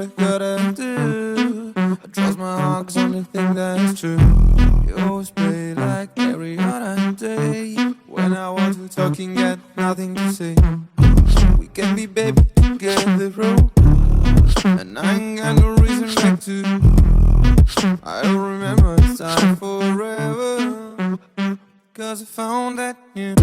what I gotta do. I trust my heart 'cause only thing that's true. You always play like every other day. When I want to talking, got nothing to say. We can be baby together, bro. And I ain't got no reason not to. I don't remember it's time forever. 'Cause I found that you